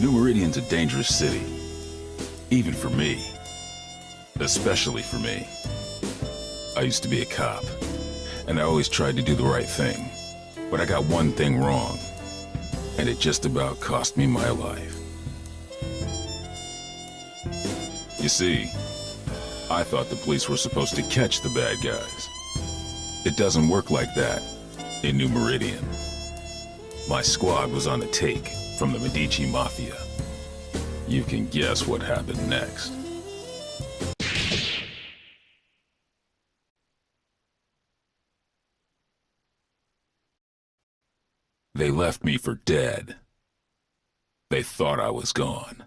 New Meridian's a dangerous city. Even for me. Especially for me. I used to be a cop, and I always tried to do the right thing. But I got one thing wrong, and it just about cost me my life. You see, I thought the police were supposed to catch the bad guys. It doesn't work like that in New Meridian. My squad was on the take from the Medici Mafia. You can guess what happened next. They left me for dead. They thought I was gone.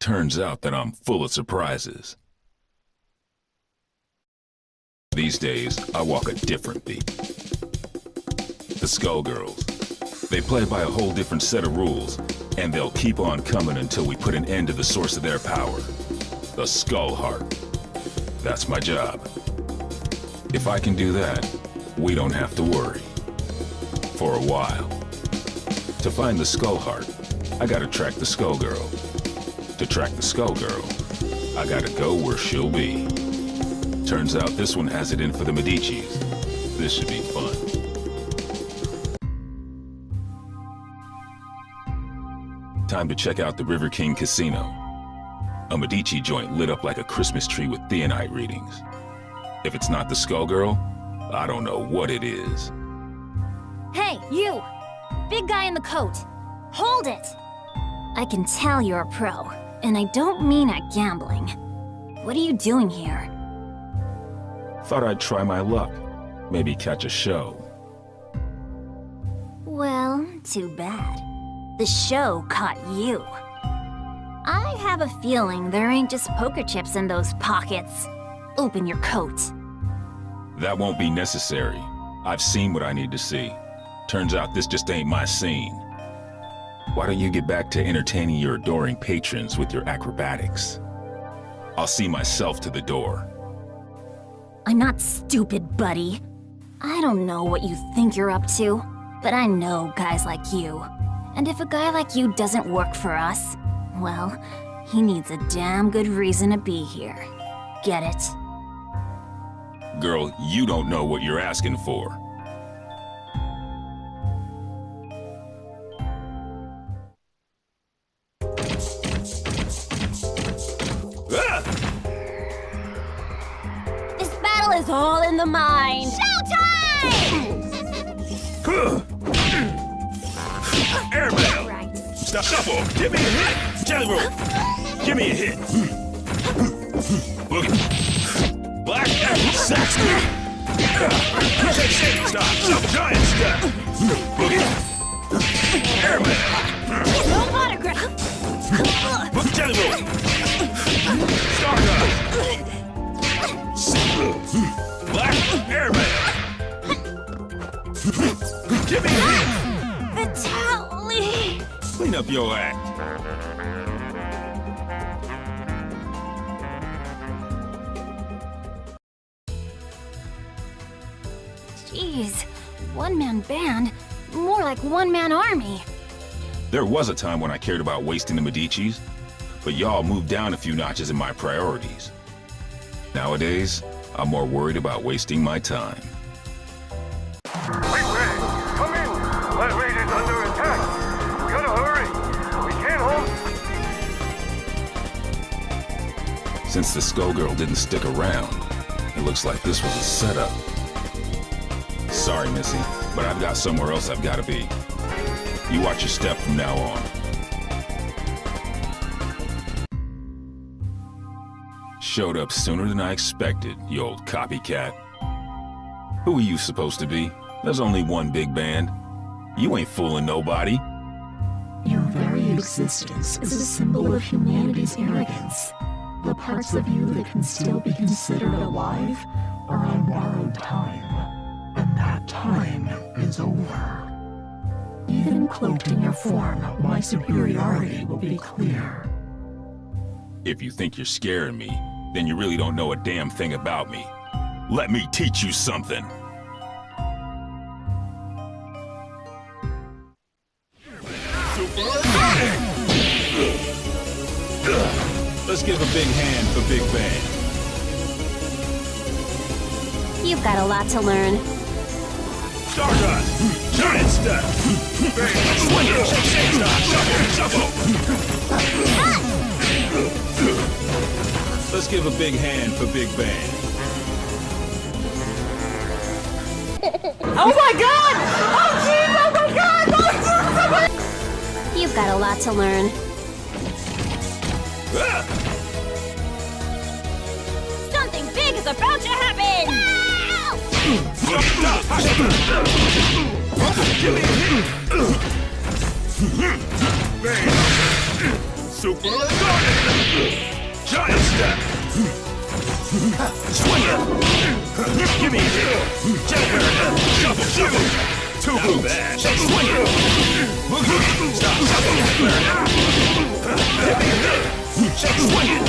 Turns out that I'm full of surprises. These days, I walk a different beat. The SkullGirls. They play by a whole different set of rules, and they'll keep on coming until we put an end to the source of their power. The Skull Heart. That's my job. If I can do that, we don't have to worry. For a while. To find the Skull Heart, I gotta track the SkullGirl. To track the SkullGirl, I gotta go where she'll be. Turns out this one has it in for the Medicis. This should be fun. Time to check out the River King Casino. A Medici joint lit up like a Christmas tree with theonite readings. If it's not the SkullGirl, I don't know what it is. Hey, you! Big guy in the coat! Hold it! I can tell you're a pro, and I don't mean at gambling. What are you doing here? Thought I'd try my luck. Maybe catch a show. Well, too bad. The show caught you. I have a feeling there ain't just poker chips in those pockets. Open your coat. That won't be necessary. I've seen what I need to see. Turns out this just ain't my scene. Why don't you get back to entertaining your adoring patrons with your acrobatics? I'll see myself to the door. I'm not stupid, buddy. I don't know what you think you're up to, but I know guys like you. And if a guy like you doesn't work for us, well, he needs a damn good reason to be here. Get it? Girl, you don't know what you're asking for. This battle is all in the mind. Showtime! Airmail! Right. Stop, shuffle! Give me a hit! Jelly roll! Give me a hit! Boogie! Black Sax! Shake, stop! Stop! Giant step! Boogie! Airmail! No autograph! Boogie jelly roll! Stardust! Black Airmail! Give me a hit! Vitaly! Clean up your act. Jeez, one-man band? More like one-man army. There was a time when I cared about wasting the Medicis, but y'all moved down a few notches in my priorities. Nowadays, I'm more worried about wasting my time. Wait, Red! Come in! That raid is under attack! We gotta hurry! We can't hold... Since the SkullGirl didn't stick around, it looks like this was a setup. Sorry, Missy, but I've got somewhere else I've gotta be. You watch your step from now on. Showed up sooner than I expected, you old copycat. Who are you supposed to be? There's only one big band. You ain't fooling nobody. Your very existence is a symbol of humanity's arrogance. The parts of you that can still be considered alive are on borrowed time. And that time is over. Even cloaked in your form, my superiority will be clear. If you think you're scaring me, then you really don't know a damn thing about me. Let me teach you something. Let's give a big hand for Big Bang. You've got a lot to learn. Stardust! Giant step! Swing it! Shake, shuffle! Let's give a big hand for Big Bang. Oh my god! Oh jeez! Oh my god! Oh jeez! You've got a lot to learn. Something big is about to happen! Super Giant step! Swing it! Give me a hit! Shuffle! Two moves! Swing it! Stop! Give me a hit! Swing it!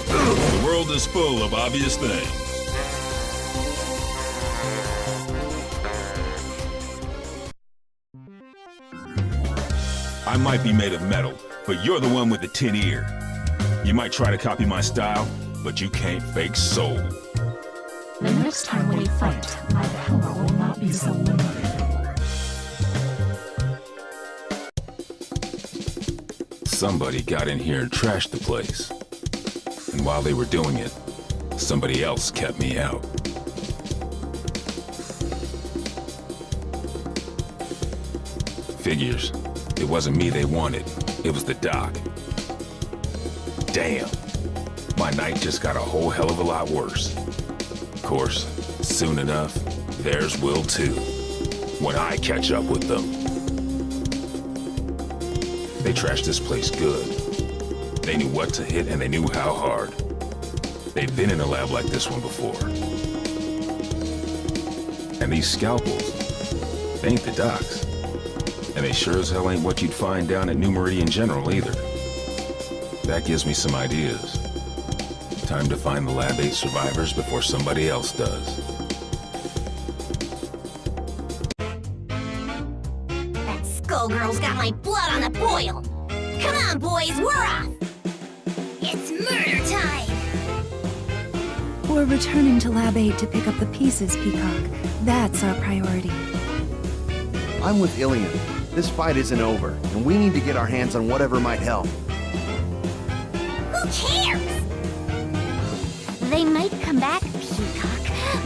The world is full of obvious things. I might be made of metal, but you're the one with the tin ear. You might try to copy my style, but you can't fake soul. The next time we fight, my power will not be so limited. Somebody got in here and trashed the place. And while they were doing it, somebody else kept me out. Figures. It wasn't me they wanted. It was the doc. Damn. My night just got a whole hell of a lot worse. Of course, soon enough, theirs will too. When I catch up with them. They trashed this place good. They knew what to hit and they knew how hard. They'd been in a lab like this one before. And these scalpels, they ain't the docs. And they sure as hell ain't what you'd find down at New Meridian General either. That gives me some ideas. Time to find the Lab 8 survivors before somebody else does. That SkullGirls got my blood on the boil! Come on, boys, we're off! It's murder time! We're returning to Lab 8 to pick up the pieces, Peacock. That's our priority. I'm with Ilian. This fight isn't over, and we need to get our hands on whatever might help. Who cares? They might come back, Peacock.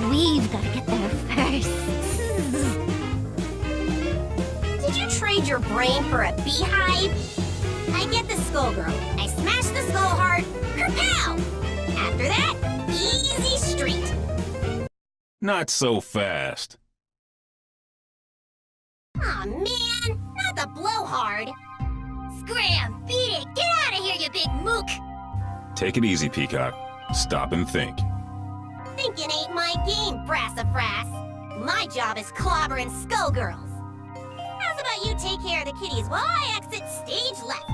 We've got to get there first. Did you trade your brain for a beehive? I get the SkullGirl. I smash the skull heart. Kerpow! After that, easy street. Not so fast. Aw, man! Not the blowhard! Scram! Beat it! Get out of here, you big mook! Take it easy, Peacock. Stop and think. Thinking ain't my game, Brassafrass. My job is clobbering SkullGirls. How's about you take care of the kitties while I exit stage left?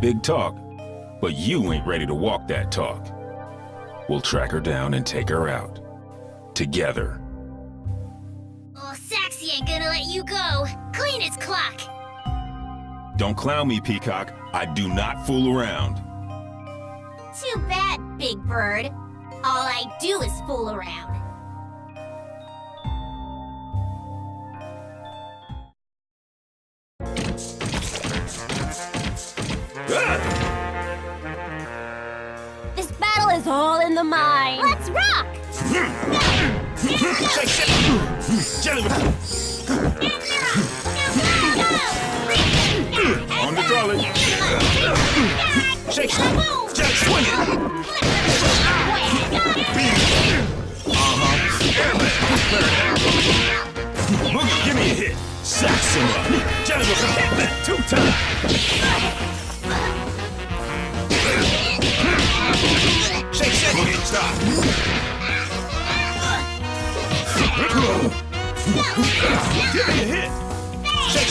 Big talk, but you ain't ready to walk that talk. We'll track her down and take her out. Together. Oh, Saxy ain't gonna let you go. Clean his clock. Don't clown me, Peacock. I do not fool around. Too bad, Big Bird. All I do is fool around. This battle is all in the mind. Let's rock! On the trolley. Shake, swing it. Moogie, give me a hit. Saxima. Jennifer, hit that 2 times. Shake, stop. Give me a hit. Shake,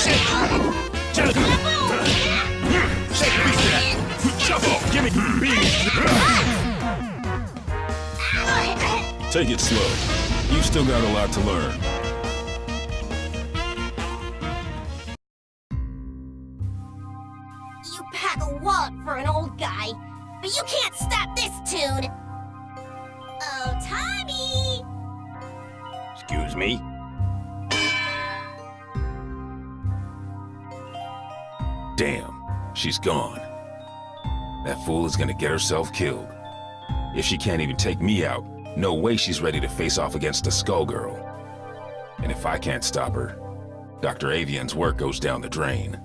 Jennifer. Shake, beat that. Shuffle, give me beat. Take it slow. You've still got a lot to learn. You pack a wallop for an old guy, but you can't stop this tune! Oh, Tommy! Excuse me? Damn, she's gone. That fool is gonna get herself killed. If she can't even take me out, no way she's ready to face off against a SkullGirl. And if I can't stop her, Dr. Avian's work goes down the drain.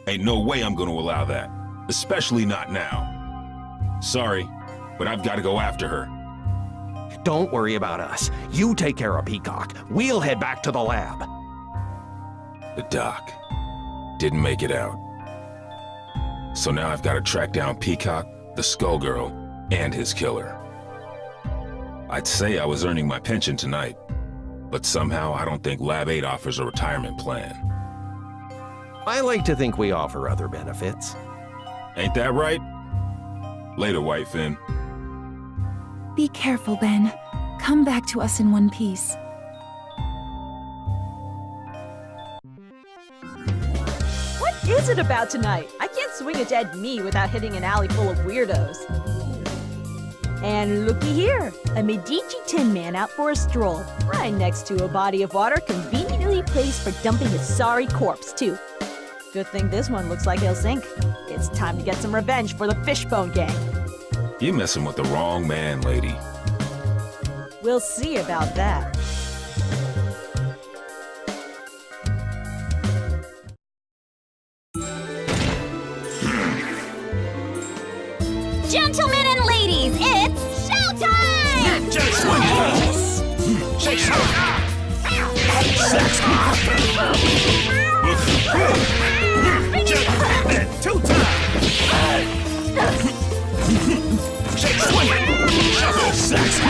Ain't no way I'm gonna allow that, especially not now. Sorry, but I've gotta go after her. Don't worry about us. You take care of Peacock. We'll head back to the lab. The doc didn't make it out. So now I've gotta track down Peacock, the SkullGirl, and his killer. I'd say I was earning my pension tonight, but somehow I don't think Lab 8 offers a retirement plan. I like to think we offer other benefits. Ain't that right? Later, Whitefin. Be careful, Ben. Come back to us in one piece. What is it about tonight? I can't swing a dead me without hitting an alley full of weirdos. And looky here, a Medici Tin Man out for a stroll, right next to a body of water conveniently placed for dumping his sorry corpse, too. Good thing this one looks like he'll sink. It's time to get some revenge for the Fishbone Gang. You're messing with the wrong man, lady. We'll see about that. Gentlemen and ladies, it's showtime! Two times! Shake, swing it! Shuffle, sex!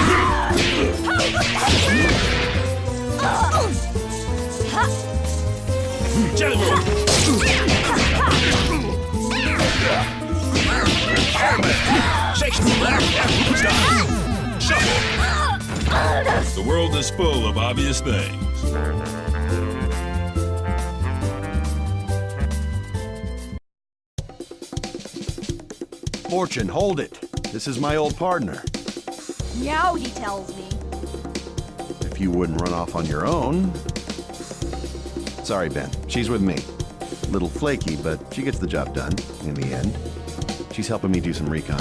The world is full of obvious things. Fortune, hold it. This is my old partner. Meow, he tells me. If you wouldn't run off on your own... Sorry, Ben. She's with me. A little flaky, but she gets the job done in the end. She's helping me do some recon.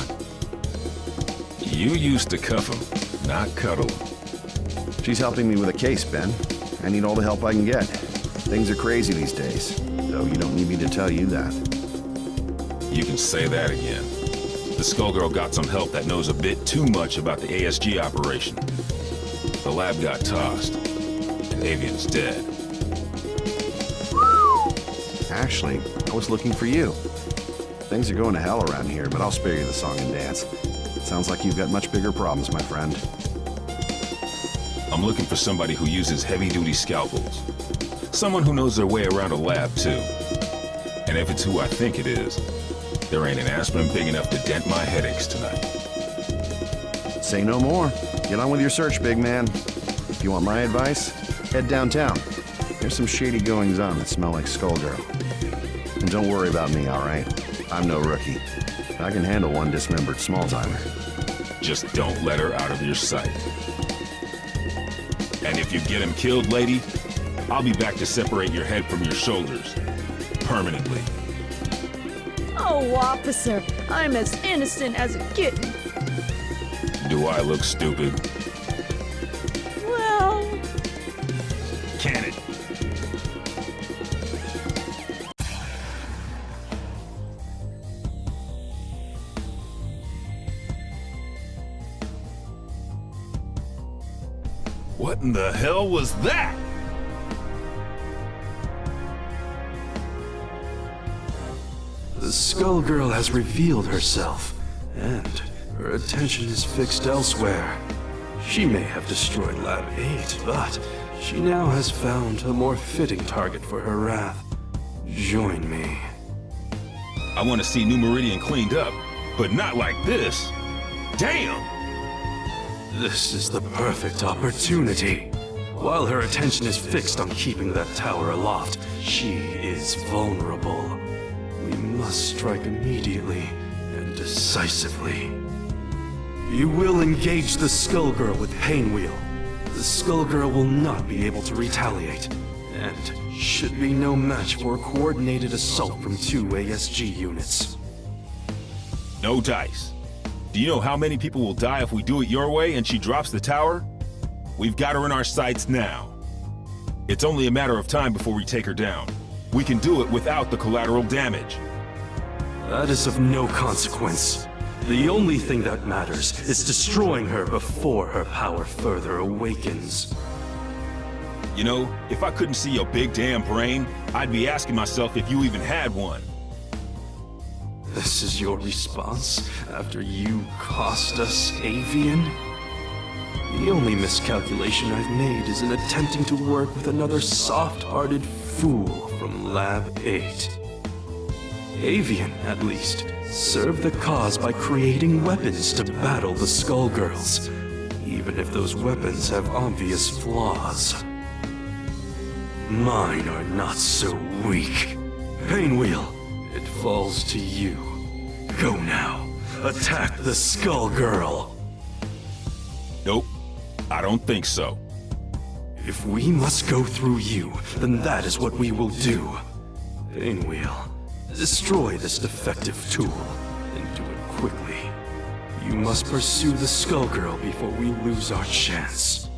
You used to cuff him, not cuddle him. She's helping me with a case, Ben. I need all the help I can get. Things are crazy these days, though you don't need me to tell you that. You can say that again. The SkullGirl got some help that knows a bit too much about the ASG operation. The lab got tossed, and Avian's dead. Ashley, I was looking for you. Things are going to hell around here, but I'll spare you the song and dance. Sounds like you've got much bigger problems, my friend. I'm looking for somebody who uses heavy-duty scalpels. Someone who knows their way around a lab, too. And if it's who I think it is, there ain't an aspirin big enough to dent my headaches tonight. Say no more. Get on with your search, big man. If you want my advice, head downtown. There's some shady goings-on that smell like SkullGirl. And don't worry about me, all right? I'm no rookie. I can handle one dismembered small-timer. Just don't let her out of your sight. And if you get him killed, lady, I'll be back to separate your head from your shoulders. Permanently. Oh, officer, I'm as innocent as a kitten. Do I look stupid? Well... Can it? What in the hell was that? The SkullGirl has revealed herself, and her attention is fixed elsewhere. She may have destroyed Lab 8, but she now has found a more fitting target for her wrath. Join me. I want to see New Meridian cleaned up, but not like this. Damn! This is the perfect opportunity. While her attention is fixed on keeping that tower aloft, she is vulnerable. We must strike immediately and decisively. You will engage the SkullGirl with Painwheel. The SkullGirl will not be able to retaliate, and should be no match for a coordinated assault from 2 ASG units. No dice. Do you know how many people will die if we do it your way and she drops the tower? We've got her in our sights now. It's only a matter of time before we take her down. We can do it without the collateral damage. That is of no consequence. The only thing that matters is destroying her before her power further awakens. You know, if I couldn't see your big damn brain, I'd be asking myself if you even had one. This is your response after you cost us Avian? The only miscalculation I've made is in attempting to work with another soft-hearted fool from Lab 8. Avian, at least, served the cause by creating weapons to battle the SkullGirls, even if those weapons have obvious flaws. Mine are not so weak. Painwheel, it falls to you. Go now. Attack the SkullGirl. Nope, I don't think so. If we must go through you, then that is what we will do. Painwheel, destroy this defective tool, and do it quickly. You must pursue the SkullGirl before we lose our chance.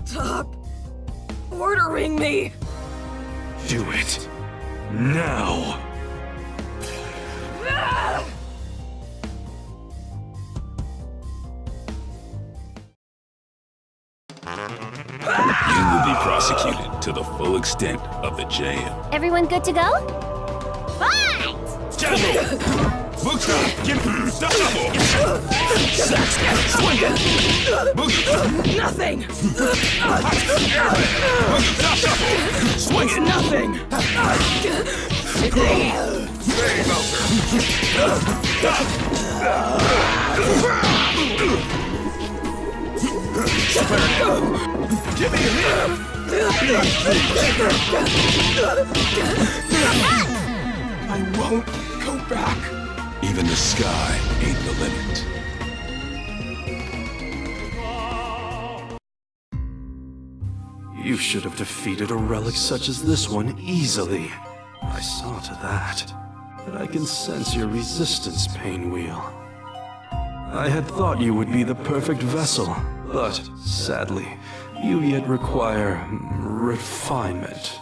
Stop ordering me! Do it. Now! You will be prosecuted to the full extent of the jam. Everyone good to go? Fight! General! Boogie! Give him the double! Sax! Swing it! Boogie! Nothing! Boogie! Double! Swing it! Nothing! Hey, Give me a hit! I won't go back. Even the sky ain't the limit. You should have defeated a relic such as this one easily. I saw to that. But I can sense your resistance, Painwheel. I had thought you would be the perfect vessel, but sadly, you yet require refinement.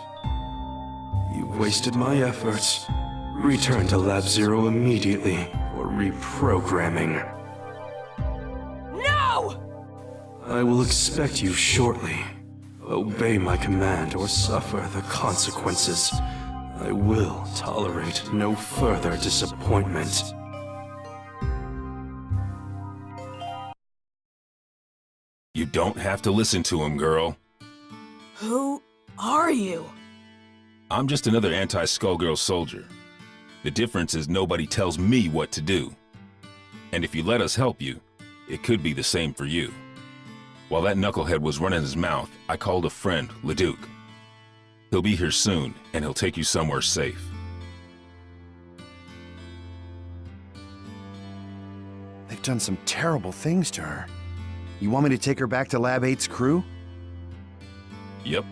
You've wasted my efforts. Return to Lab Zero immediately for reprogramming. No! I will expect you shortly. Obey my command or suffer the consequences. I will tolerate no further disappointment. You don't have to listen to him, girl. Who are you? I'm just another anti-SkullGirl soldier. The difference is nobody tells me what to do. And if you let us help you, it could be the same for you. While that knucklehead was running his mouth, I called a friend, Leduc. He'll be here soon, and he'll take you somewhere safe. They've done some terrible things to her. You want me to take her back to Lab 8's crew? Yep.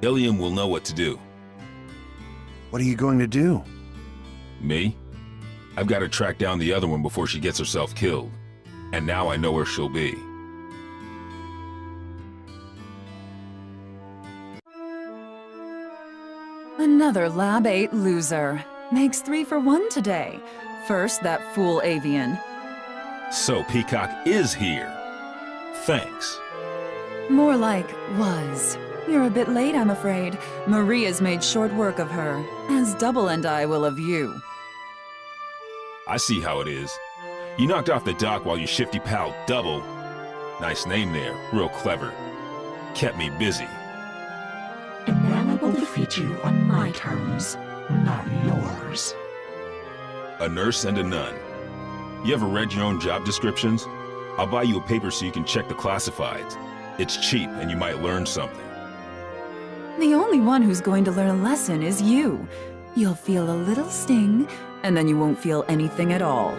Ilium will know what to do. What are you going to do? Me? I've got to track down the other one before she gets herself killed. And now I know where she'll be. Another Lab 8 loser. Makes 3 for 1 today. First, that fool Avian. So Peacock is here. Thanks. More like was. You're a bit late, I'm afraid. Maria's made short work of her, as Double and I will of you. I see how it is. You knocked off the dock while your shifty pal Double, nice name there, real clever, kept me busy. And now I will defeat you on my terms, not yours. A nurse and a nun. You ever read your own job descriptions? I'll buy you a paper so you can check the classifieds. It's cheap and you might learn something. The only one who's going to learn a lesson is you. You'll feel a little sting, and then you won't feel anything at all.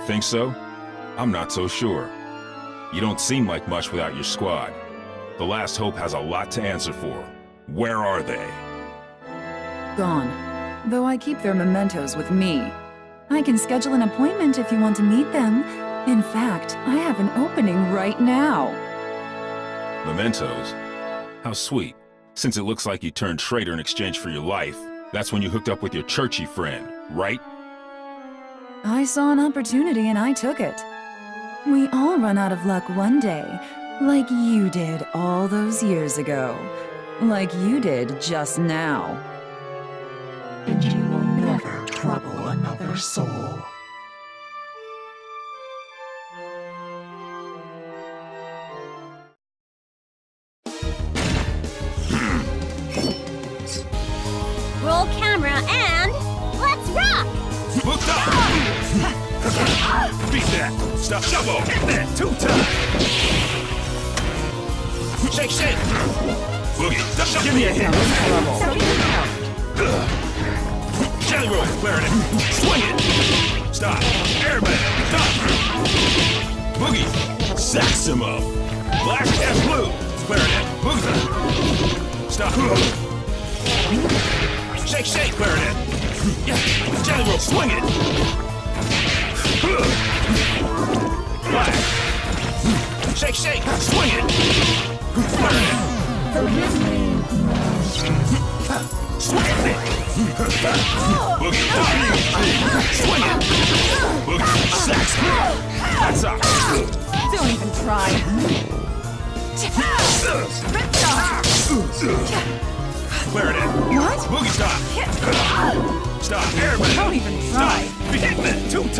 Think so? I'm not so sure. You don't seem like much without your squad. The Last Hope has a lot to answer for. Where are they? Gone. Though I keep their mementos with me. I can schedule an appointment if you want to meet them. In fact, I have an opening right now. Mementos? How sweet. Since it looks like you turned traitor in exchange for your life, that's when you hooked up with your churchy friend, right? I saw an opportunity and I took it. We all run out of luck one day, like you did all those years ago. Like you did just now. And you will never trouble another soul. Roll camera and let's rock! Looked up! Beat that! Stop! Shovel! Hit that! 2 times! Shake, shake! Boogie! Stop! Give me a hit! Jelly roll! Clarinet! Swing it! Stop! Airbag! Stop! Boogie! Sax him up! Black and blue! Clarinet! Boogie! Stop! Shake, shake! Clarinet! Yeah! Jelly roll! Swing it! Black! Shake, shake! Swing it! Clarinet! Swing it! Boogie! Swing it! Boogie! Sax! That's up! Don't even try. Clarinet! What? Boogie stop! Stop! Airman! Don't even try. Stop! Be hitting it! 2 times!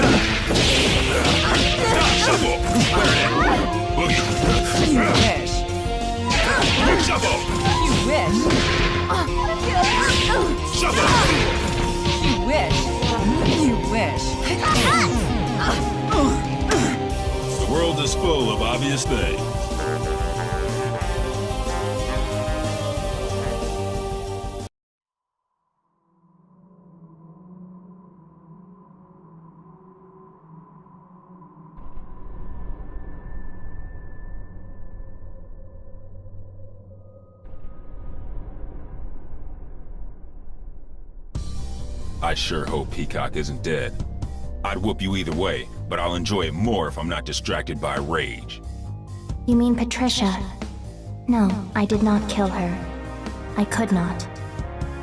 Stop! Shuffle! Clarinet! Boogie! You wish. Shuffle! You wish. Shuffle! You wish. You wish. The world is full of obvious things. I sure hope Peacock isn't dead. I'd whoop you either way, but I'll enjoy it more if I'm not distracted by rage. You mean Patricia? No, I did not kill her. I could not.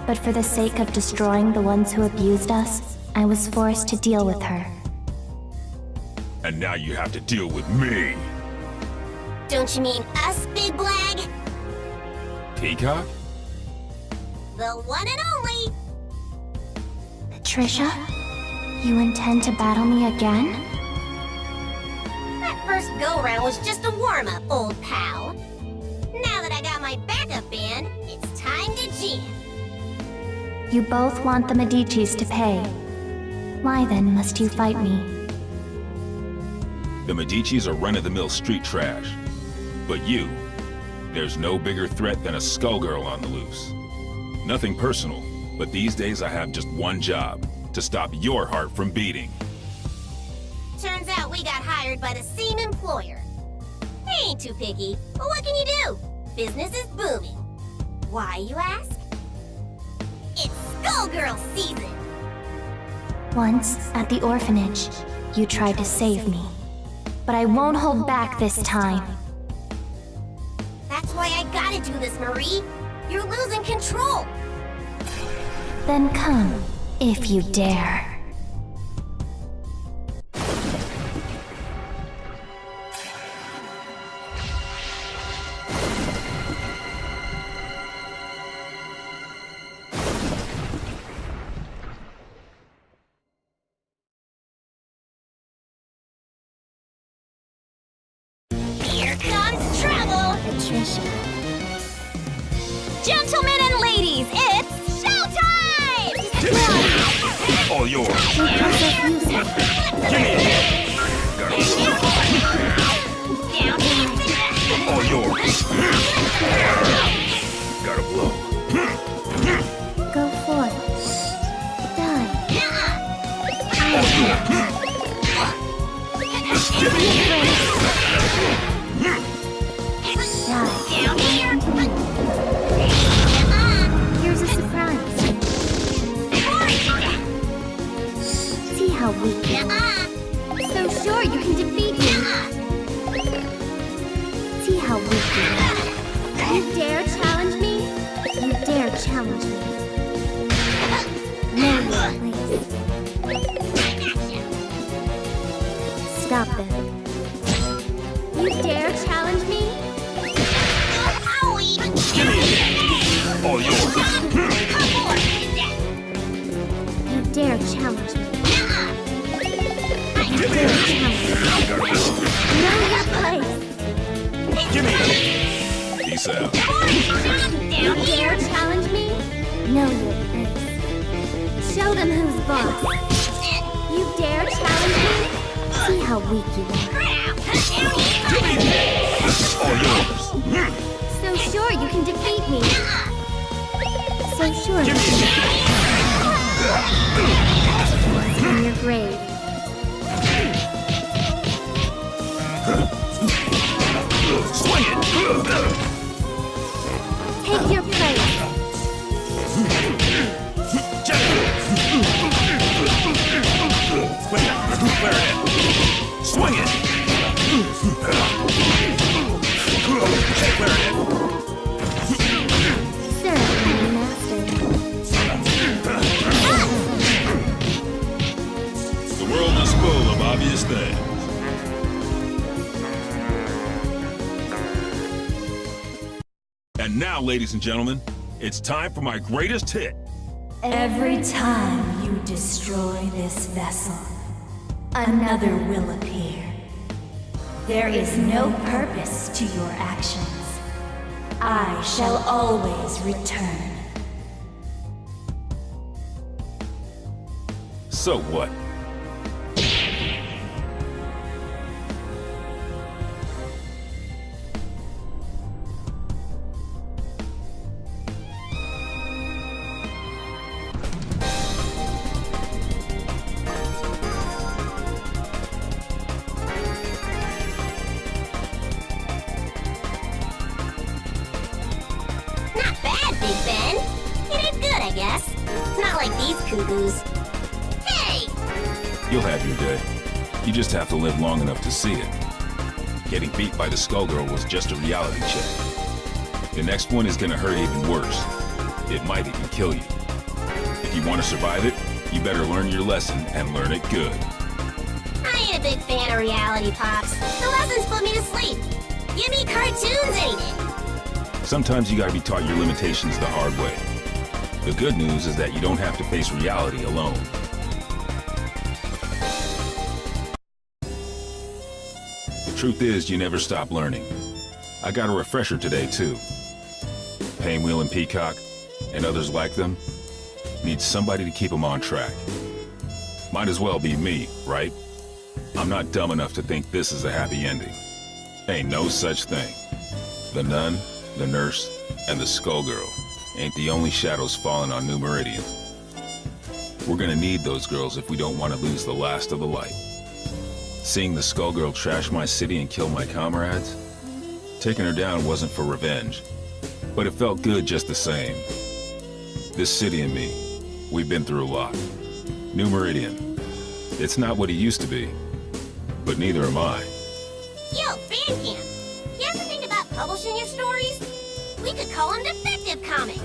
But for the sake of destroying the ones who abused us, I was forced to deal with her. And now you have to deal with me. Don't you mean us, Big Blag? Peacock? The one and only! Patricia? You intend to battle me again? That first go-round was just a warm-up, old pal. Now that I got my backup band, it's time to jam. You both want the Medicis to pay. Why then must you fight me? The Medicis are run-of-the-mill street trash. But you, there's no bigger threat than a SkullGirl on the loose. Nothing personal, but these days I have just one job, to stop your heart from beating. Turns out we got hired by the same employer. They ain't too picky, but what can you do? Business is booming. Why, you ask? It's SkullGirl season! Once, at the orphanage, you tried to save me. But I won't hold back this time. That's why I gotta do this, Marie. You're losing control. Then come, if you dare. Here comes trouble! Patricia. Gentlemen and ladies, it's showtime! All yours. Give me a hit. All yours. Gotta blow. Go forth. Down here. Here's a surprise. See how weak you are. So sure you can defeat me. See how weak you are. You dare challenge me? You dare challenge me? Know your place. Stop them. You dare challenge me? All yours. You dare challenge me? You dare challenge me? Know your place. Peace out. You dare challenge me? Know your place. Show them who's boss. You dare challenge me? See how weak you are. All yours. So sure you can defeat me. So sure you can. In your grave. Swing it. Take your place. Swing it. Sir, my master. The world is full of obvious things. And now, ladies and gentlemen, it's time for my greatest hit. Every time you destroy this vessel, another will appear. There is no purpose to your actions. I shall always return. So what? Not bad, Big Ben. You did good, I guess. Not like these cuckoos. Hey! You'll have your day. You just have to live long enough to see it. Getting beat by the SkullGirl was just a reality check. The next one is gonna hurt even worse. It might even kill you. If you want to survive it, you better learn your lesson and learn it good. I ain't a big fan of reality pops. The lessons put me to sleep. Give me cartoons any day. Sometimes you gotta be taught your limitations the hard way. The good news is that you don't have to face reality alone. Truth is, you never stop learning. I got a refresher today, too. Painwheel and Peacock, and others like them, need somebody to keep them on track. Might as well be me, right? I'm not dumb enough to think this is a happy ending. Ain't no such thing. The nun, the nurse, and the SkullGirl ain't the only shadows falling on New Meridian. We're gonna need those girls if we don't want to lose the last of the light. Seeing the SkullGirl trash my city and kill my comrades? Taking her down wasn't for revenge, but it felt good just the same. This city and me, we've been through a lot. New Meridian, it's not what it used to be, but neither am I. Yo, Bandcamp! You ever think about publishing your stories? We could call them Defective Comics.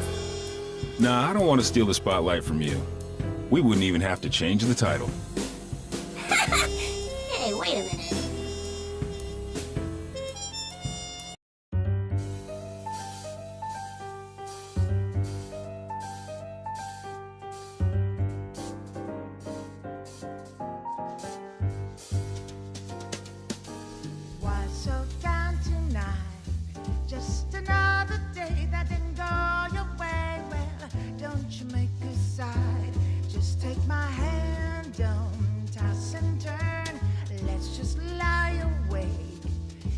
Nah, I don't want to steal the spotlight from you. We wouldn't even have to change the title. Hey, wait a minute. Why so down tonight? Just another day that didn't go your way. Well, don't you make a side. Just take my hand, don't toss and turn. Let's just lie awake.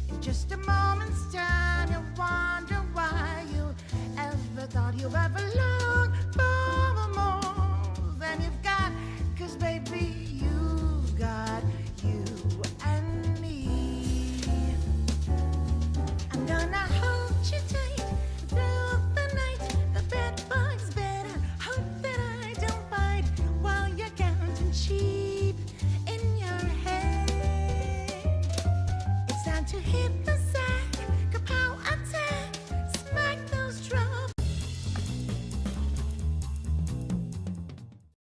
In just a moment's time, you wonder why you ever thought you ever longed for more than you've got. 'Cause baby, you keep the